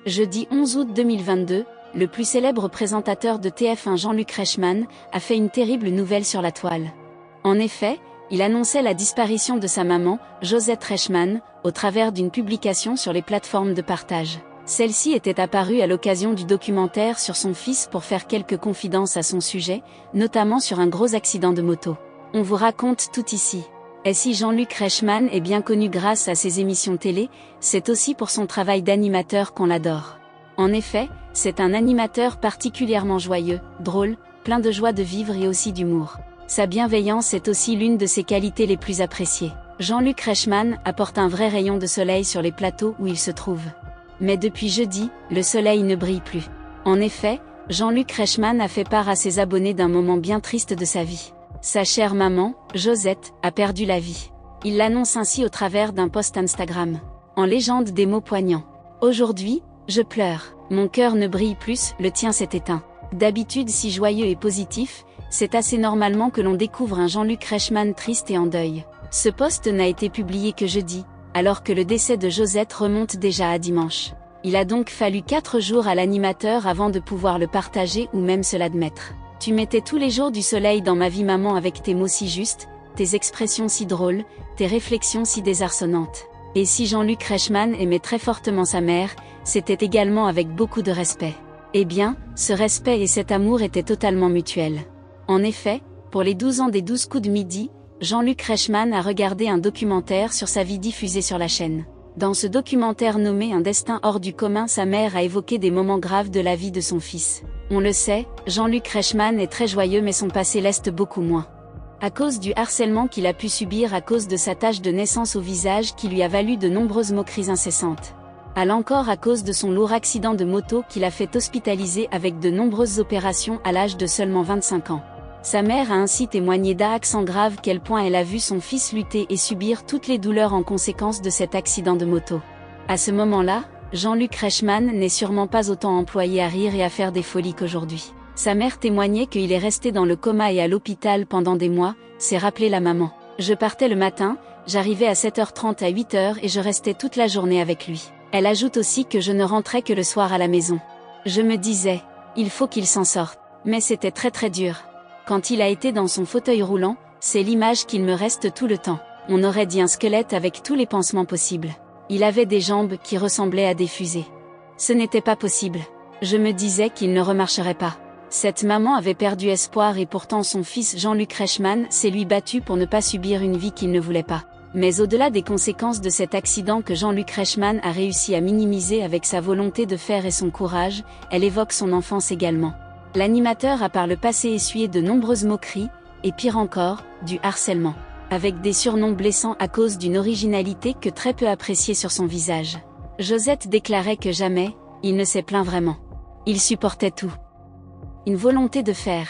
Jeudi 11 août 2022, le plus célèbre présentateur de TF1 Jean-Luc Reichmann a fait une terrible nouvelle sur la toile. En effet, il annonçait la disparition de sa maman, Josette Reichmann, au travers d'une publication sur les plateformes de partage. Celle-ci était apparue à l'occasion du documentaire sur son fils pour faire quelques confidences à son sujet, notamment sur un gros accident de moto. On vous raconte tout ici. Et si Jean-Luc Reichmann est bien connu grâce à ses émissions télé, c'est aussi pour son travail d'animateur qu'on l'adore. En effet, c'est un animateur particulièrement joyeux, drôle, plein de joie de vivre et aussi d'humour. Sa bienveillance est aussi l'une de ses qualités les plus appréciées. Jean-Luc Reichmann apporte un vrai rayon de soleil sur les plateaux où il se trouve. Mais depuis jeudi, le soleil ne brille plus. En effet, Jean-Luc Reichmann a fait part à ses abonnés d'un moment bien triste de sa vie. Sa chère maman, Josette, a perdu la vie. Il l'annonce ainsi au travers d'un post Instagram. En légende des mots poignants. Aujourd'hui, je pleure. Mon cœur ne brille plus, le tien s'est éteint. D'habitude si joyeux et positif, c'est assez normalement que l'on découvre un Jean-Luc Reichmann triste et en deuil. Ce post n'a été publié que jeudi, alors que le décès de Josette remonte déjà à dimanche. Il a donc fallu 4 jours à l'animateur avant de pouvoir le partager ou même se l'admettre. Tu mettais tous les jours du soleil dans ma vie maman avec tes mots si justes, tes expressions si drôles, tes réflexions si désarçonnantes. Et si Jean-Luc Reichmann aimait très fortement sa mère, c'était également avec beaucoup de respect. Eh bien, ce respect et cet amour étaient totalement mutuels. En effet, pour les 12 ans des 12 coups de midi, Jean-Luc Reichmann a regardé un documentaire sur sa vie diffusé sur la chaîne. Dans ce documentaire nommé Un destin hors du commun, sa mère a évoqué des moments graves de la vie de son fils. On le sait, Jean-Luc Reichmann est très joyeux mais son passé l'est beaucoup moins. À cause du harcèlement qu'il a pu subir à cause de sa tache de naissance au visage qui lui a valu de nombreuses moqueries incessantes. Encore à cause de son lourd accident de moto qui l'a fait hospitaliser avec de nombreuses opérations à l'âge de seulement 25 ans. Sa mère a ainsi témoigné d'accent grave quel point elle a vu son fils lutter et subir toutes les douleurs en conséquence de cet accident de moto. À ce moment-là, Jean-Luc Reichmann n'est sûrement pas autant employé à rire et à faire des folies qu'aujourd'hui. Sa mère témoignait qu'il est resté dans le coma et à l'hôpital pendant des mois, s'est rappelé la maman. Je partais le matin, j'arrivais à 7h30 à 8h et je restais toute la journée avec lui. Elle ajoute aussi que je ne rentrais que le soir à la maison. Je me disais, il faut qu'il s'en sorte. Mais c'était très dur. Quand il a été dans son fauteuil roulant, c'est l'image qu'il me reste tout le temps. On aurait dit un squelette avec tous les pansements possibles. Il avait des jambes qui ressemblaient à des fusées. Ce n'était pas possible. Je me disais qu'il ne remarcherait pas. Cette maman avait perdu espoir et pourtant son fils Jean-Luc Reichmann s'est lui battu pour ne pas subir une vie qu'il ne voulait pas. Mais au-delà des conséquences de cet accident que Jean-Luc Reichmann a réussi à minimiser avec sa volonté de faire et son courage, elle évoque son enfance également. L'animateur a par le passé essuyé de nombreuses moqueries, et pire encore, du harcèlement. Avec des surnoms blessants à cause d'une originalité que très peu appréciée sur son visage. Josette déclarait que jamais, il ne s'est plaint vraiment. Il supportait tout. Une volonté de faire.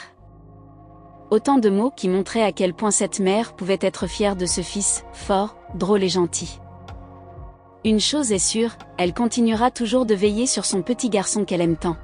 Autant de mots qui montraient à quel point cette mère pouvait être fière de ce fils, fort, drôle et gentil. Une chose est sûre, elle continuera toujours de veiller sur son petit garçon qu'elle aime tant.